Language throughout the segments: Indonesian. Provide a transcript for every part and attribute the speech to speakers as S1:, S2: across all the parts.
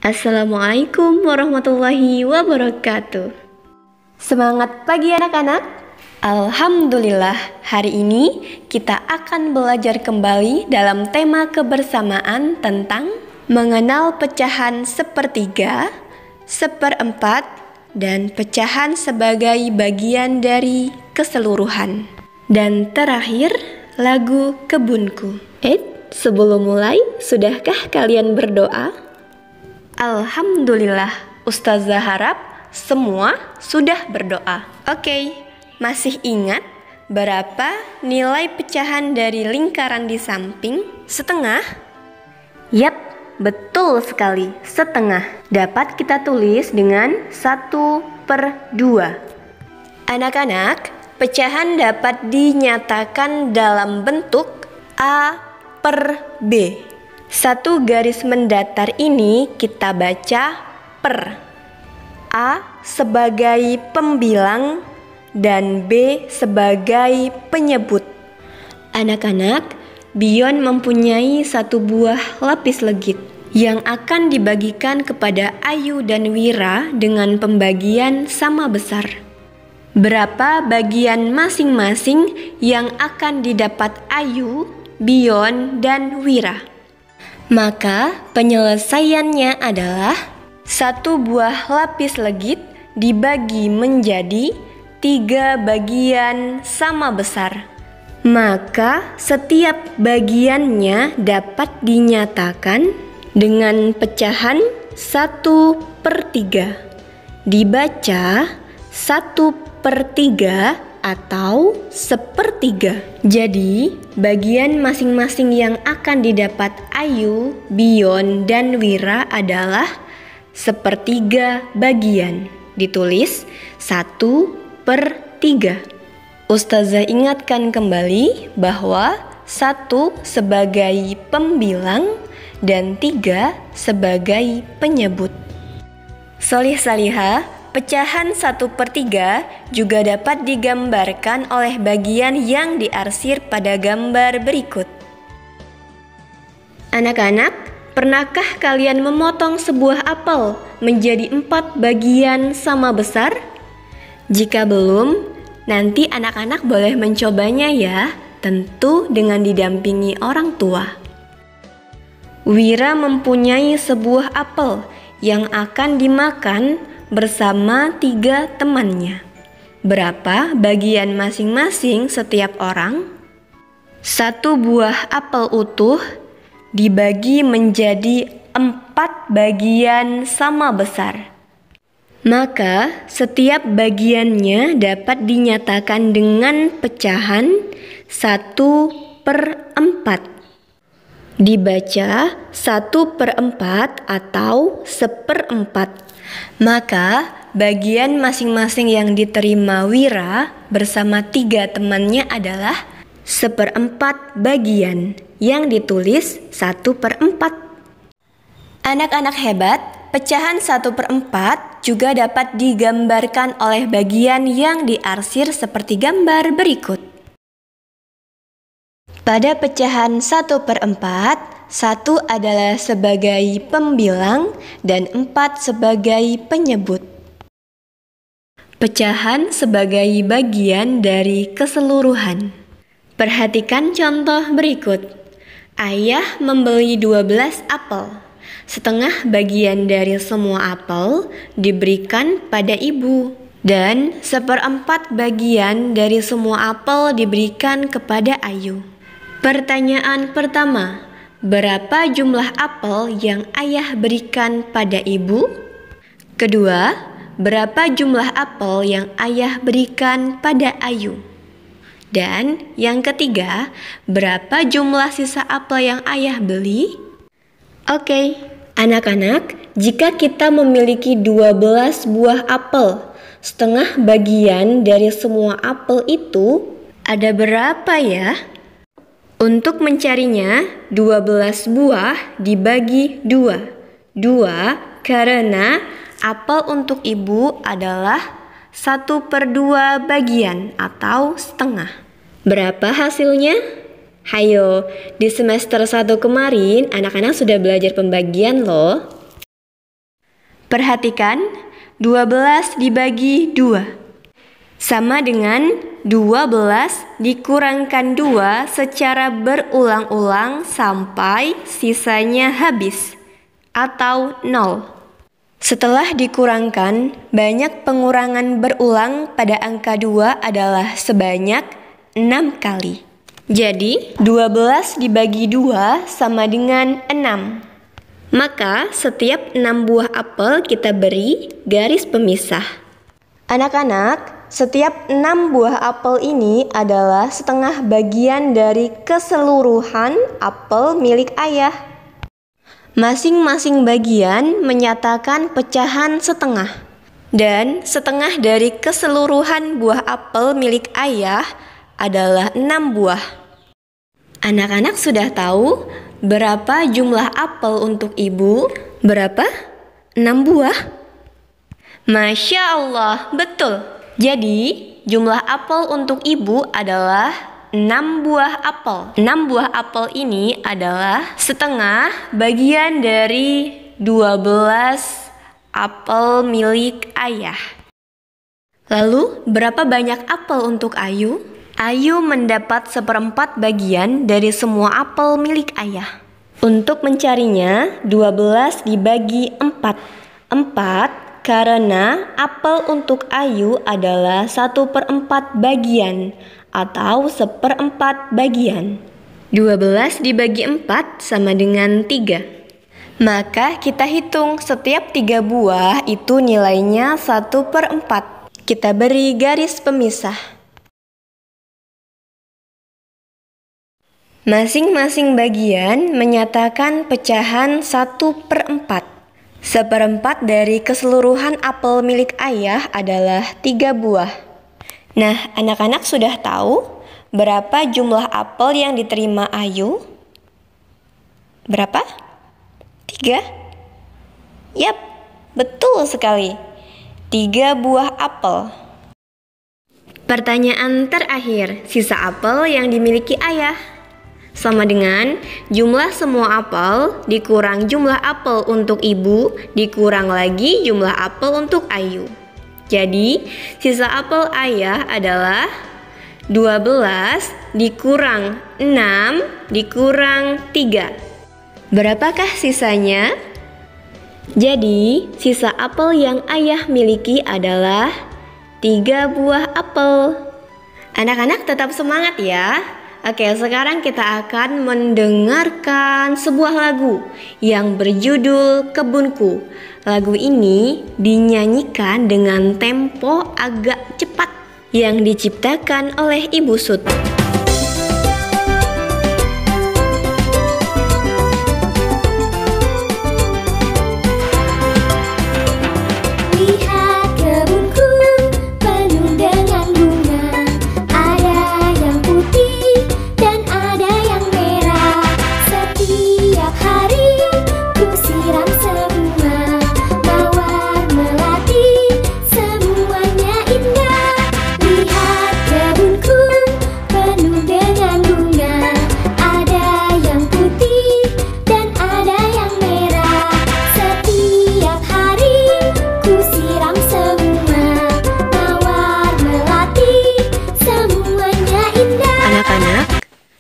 S1: Assalamualaikum warahmatullahi wabarakatuh. Semangat pagi anak-anak. Alhamdulillah, hari ini kita akan belajar kembali dalam tema kebersamaan tentang mengenal pecahan sepertiga, seperempat, dan pecahan sebagai bagian dari keseluruhan. Dan terakhir, lagu Kebunku. Sebelum mulai, sudahkah kalian berdoa? Alhamdulillah, Ustazah harap semua sudah berdoa. Oke, masih ingat berapa nilai pecahan dari lingkaran di samping? Setengah? Yap, betul sekali, setengah. Dapat kita tulis dengan 1/2. Anak-anak, pecahan dapat dinyatakan dalam bentuk A/B. Satu garis mendatar ini kita baca per. A sebagai pembilang dan B sebagai penyebut. Anak-anak, Bion mempunyai satu buah lapis legit yang akan dibagikan kepada Ayu dan Wira dengan pembagian sama besar. Berapa bagian masing-masing yang akan didapat Ayu, Bion, dan Wira? Maka penyelesaiannya adalah satu buah lapis legit dibagi menjadi 3 bagian sama besar. Maka setiap bagiannya dapat dinyatakan dengan pecahan 1/3. Dibaca 1/3 atau 1/3. Jadi, bagian masing-masing yang akan didapat Ayu, Bion, dan Wira adalah 1/3 bagian. Ditulis 1/3. Ustazah ingatkan kembali bahwa 1 sebagai pembilang dan 3 sebagai penyebut. Solih Salihah, pecahan 1/3 juga dapat digambarkan oleh bagian yang diarsir pada gambar berikut. Anak-anak, pernahkah kalian memotong sebuah apel menjadi 4 bagian sama besar? Jika belum, nanti anak-anak boleh mencobanya ya, tentu dengan didampingi orang tua. Wira mempunyai sebuah apel yang akan dimakan bersama 3 temannya. Berapa bagian masing-masing setiap orang? 1 buah apel utuh dibagi menjadi 4 bagian sama besar. Maka setiap bagiannya dapat dinyatakan dengan pecahan 1/4. Dibaca 1/4 atau 1/4. Maka bagian masing-masing yang diterima Wira bersama 3 temannya adalah 1/4 bagian yang ditulis 1/4. Anak-anak hebat, pecahan 1/4 juga dapat digambarkan oleh bagian yang diarsir seperti gambar berikut. Pada pecahan 1/4, 1 adalah sebagai pembilang dan 4 sebagai penyebut. Pecahan sebagai bagian dari keseluruhan. Perhatikan contoh berikut. Ayah membeli 12 apel. Setengah bagian dari semua apel diberikan pada ibu. Dan 1/4 bagian dari semua apel diberikan kepada Ayu. Pertanyaan pertama, berapa jumlah apel yang ayah berikan pada ibu? Kedua, berapa jumlah apel yang ayah berikan pada Ayu? Dan yang ketiga, berapa jumlah sisa apel yang ayah beli? Oke, anak-anak, jika kita memiliki 12 buah apel, setengah bagian dari semua apel itu ada berapa ya? Untuk mencarinya, 12 buah dibagi 2. 2 karena apel untuk ibu adalah 1/2 bagian atau setengah. Berapa hasilnya? Hayo, di semester 1 kemarin anak-anak sudah belajar pembagian loh. Perhatikan, 12 dibagi 2 sama dengan 12 dikurangkan 2 secara berulang-ulang sampai sisanya habis atau 0. Setelah dikurangkan, banyak pengurangan berulang pada angka 2 adalah sebanyak 6 kali. Jadi, 12 dibagi 2 sama dengan 6. Maka, setiap 6 buah apel kita beri garis pemisah. Anak-anak, setiap 6 buah apel ini adalah setengah bagian dari keseluruhan apel milik ayah. Masing-masing bagian menyatakan pecahan setengah. Dan setengah dari keseluruhan buah apel milik ayah adalah 6 buah. Anak-anak sudah tahu berapa jumlah apel untuk ibu? Berapa? 6 buah? Masya Allah, betul. Jadi, jumlah apel untuk ibu adalah 6 buah apel. 6 buah apel ini adalah setengah bagian dari 12 apel milik ayah. Lalu, berapa banyak apel untuk Ayu? Ayu mendapat 1/4 bagian dari semua apel milik ayah. Untuk mencarinya, 12 dibagi 4. 4 karena apel untuk Ayu adalah 1/4 bagian atau 1/4 bagian. 12 dibagi 4 sama dengan 3. Maka kita hitung setiap 3 buah itu nilainya 1/4. Kita beri garis pemisah. Masing-masing bagian menyatakan pecahan 1/4. 1/4 dari keseluruhan apel milik ayah adalah 3 buah. Nah, anak-anak sudah tahu berapa jumlah apel yang diterima Ayu? Berapa? 3? Yap, betul sekali. 3 buah apel. Pertanyaan terakhir, sisa apel yang dimiliki ayah sama dengan jumlah semua apel dikurang jumlah apel untuk ibu dikurang lagi jumlah apel untuk Ayu. Jadi, sisa apel ayah adalah 12 dikurang 6 dikurang 3. Berapakah sisanya? Jadi, sisa apel yang ayah miliki adalah 3 buah apel. Anak-anak tetap semangat ya. Oke, sekarang kita akan mendengarkan sebuah lagu yang berjudul Kebunku. Lagu ini dinyanyikan dengan tempo agak cepat yang diciptakan oleh Ibu Sud.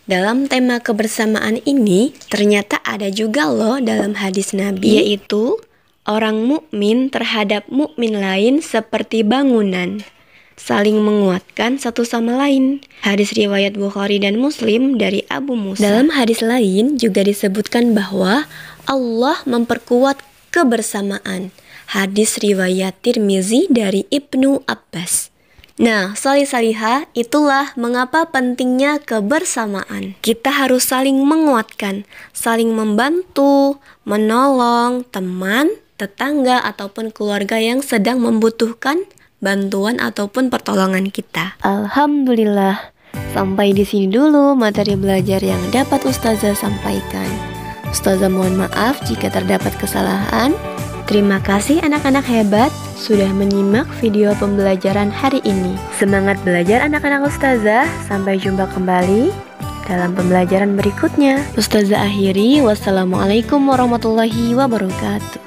S1: Dalam tema kebersamaan ini ternyata ada juga loh dalam hadis Nabi, yaitu orang mukmin terhadap mukmin lain seperti bangunan, saling menguatkan satu sama lain. Hadis riwayat Bukhari dan Muslim dari Abu Musa. Dalam hadis lain juga disebutkan bahwa Allah memperkuat kebersamaan. Hadis riwayat Tirmizi dari Ibnu Abbas. Nah, salih-salihah, itulah mengapa pentingnya kebersamaan. Kita harus saling menguatkan, saling membantu, menolong teman, tetangga, ataupun keluarga yang sedang membutuhkan bantuan ataupun pertolongan kita. Alhamdulillah, sampai di sini dulu materi belajar yang dapat Ustazah sampaikan. Ustazah mohon maaf jika terdapat kesalahan. Terima kasih anak-anak hebat sudah menyimak video pembelajaran hari ini. Semangat belajar anak-anak Ustazah. Sampai jumpa kembali dalam pembelajaran berikutnya. Ustazah akhiri, wassalamualaikum warahmatullahi wabarakatuh.